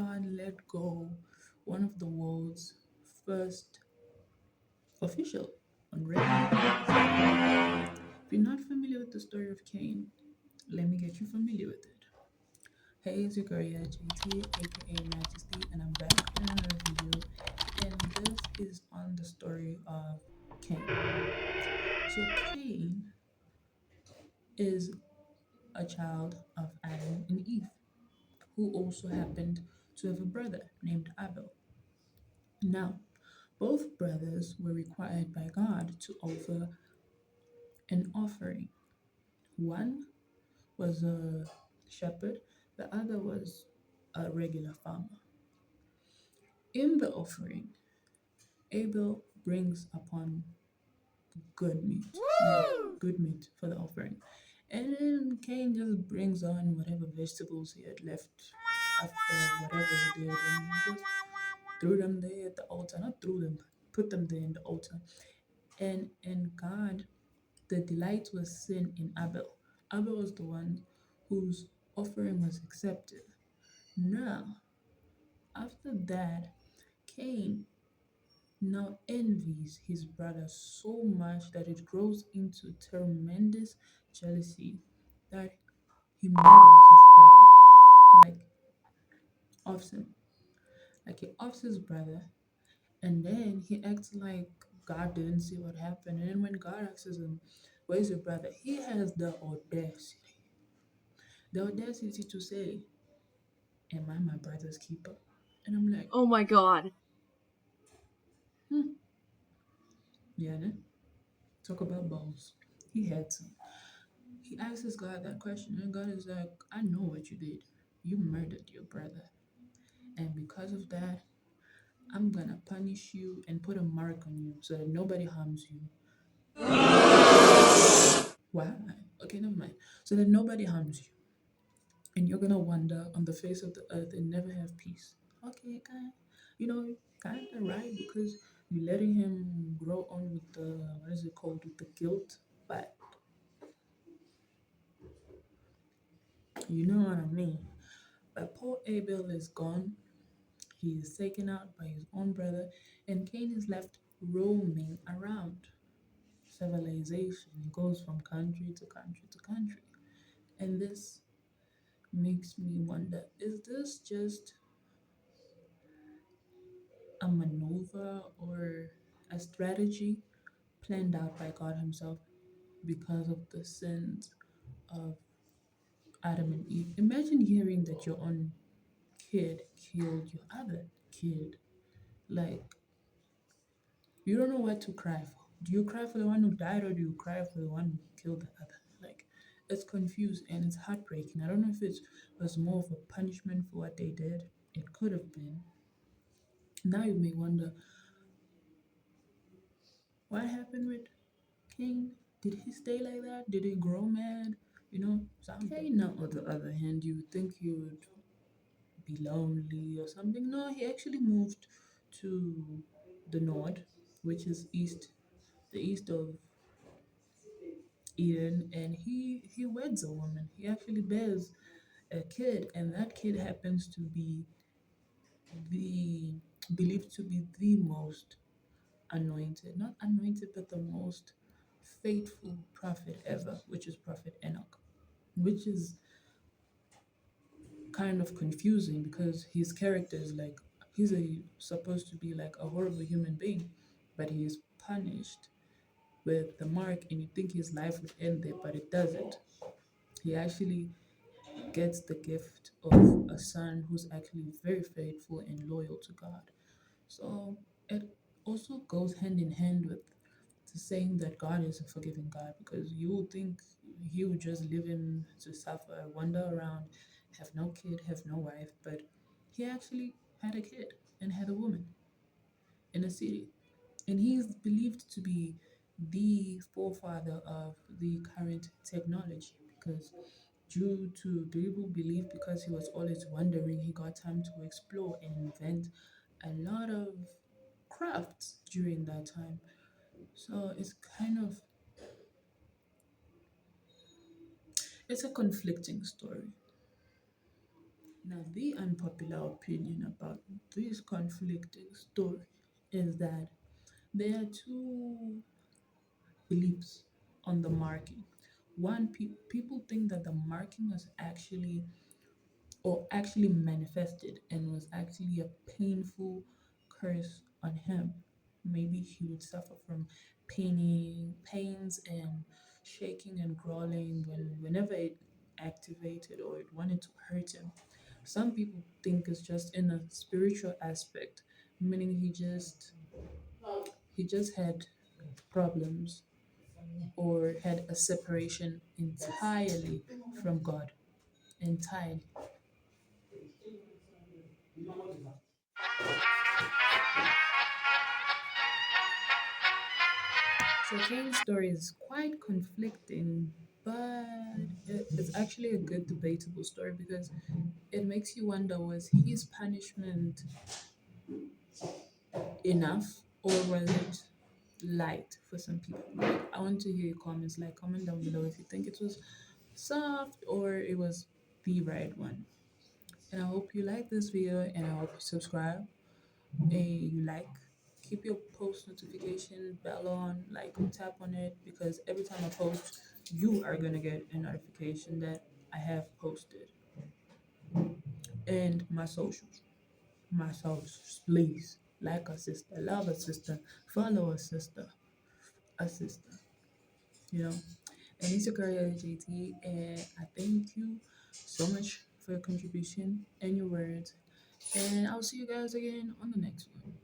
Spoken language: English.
God let go one of the world's first official on record. If you're not familiar with the story of Cain, let me get you familiar with it. Hey, it's your girl Yaya Jt, aka Majesty, and I'm back with another video. And this is on the story of Cain. So Cain is a child of Adam and Eve, who also happened to have a brother named Abel. Now, both brothers were required by God to offer an offering. One was a shepherd, the other was a regular farmer. In the offering, Abel brings upon good meat, good meat for the offering. And then Cain just brings on whatever vegetables he had left after whatever he did and just threw them there at the altar. Not threw them, but put them there in the altar. And God, the delight was seen in Abel. Abel was the one whose offering was accepted. Now, after that, Cain now envies his brother so much that it grows into tremendous jealousy that he murders his brother. Like, offs him. Like, he offs his brother, and then he acts like God didn't see what happened. And then when God asks him, "Where's your brother?" he has the audacity to say, "Am I my brother's keeper?" And I'm like, Oh my god. hmm, yeah, ne? Talk about balls. He had some. He asks God that question, and God is like, "I know what you did. You murdered your brother. And because of that, I'm gonna punish you and put a mark on you so that nobody harms you." Why? Okay, never mind. So that nobody harms you. And you're gonna wander on the face of the earth and never have peace. Okay, kind of right, because you're letting him grow on with the, what is it called, with the guilt. But you know what I mean. But poor Abel is gone. He is taken out by his own brother, and Cain is left roaming around civilization. He goes from country to country to country. And this makes me wonder, is this just a maneuver or a strategy planned out by God Himself because of the sins of Adam and Eve? Imagine hearing that your own kid killed your other kid. Like, you don't know what to cry for. Do you cry for the one who died, or do you cry for the one who killed the other? Like, it's confused and it's heartbreaking. I don't know if it was more of a punishment for what they did. It could have been. Now you may wonder, what happened with King? Did he stay like that? Did he grow mad? Something. Cain, now, on the other hand, you would think he would be lonely or something. No, he actually moved to the north, which is the east of Eden, and he weds a woman. He actually bears a kid, and that kid happens to be the believed to be the most anointed, not anointed, but the most faithful prophet ever, which is Prophet Enoch, which is kind of confusing because his character is like supposed to be like a horrible human being, but he is punished with the mark, and you think his life would end there, but it doesn't. He actually gets the gift of a son who's actually very faithful and loyal to God. So it also goes hand in hand with the saying that God is a forgiving God, because you would think he would just live in to suffer, wander around, have no kid, have no wife, but he actually had a kid and had a woman in a city. And he is believed to be the forefather of the current technology, because due to people believe, because he was always wandering, he got time to explore and invent a lot of crafts during that time. So it's a conflicting story. Now, the unpopular opinion about this conflicting story is that there are two beliefs on the marking. One, people think that the marking was actually manifested and was actually a painful curse on him. Maybe he would suffer from pains and shaking and growling whenever it activated or it wanted to hurt him. Some people think it's just in a spiritual aspect, meaning he just had problems or had a separation entirely from God. Entirely. So Cain's story is quite conflicting, but it's actually a good debatable story because it makes you wonder, was his punishment enough or was it light for some people? Like, I want to hear your comments. Like, comment down below if you think it was soft or it was the right one. And I hope you like this video and I hope you subscribe and you like. Keep your post notification bell on, like tap on it because every time I post, you are gonna get a notification that I have posted. And my socials, please like a sister, love a sister, follow a sister, you know. And it's your girl Yaya Jt, and I thank you so much for your contribution and your words. And I'll see you guys again on the next one.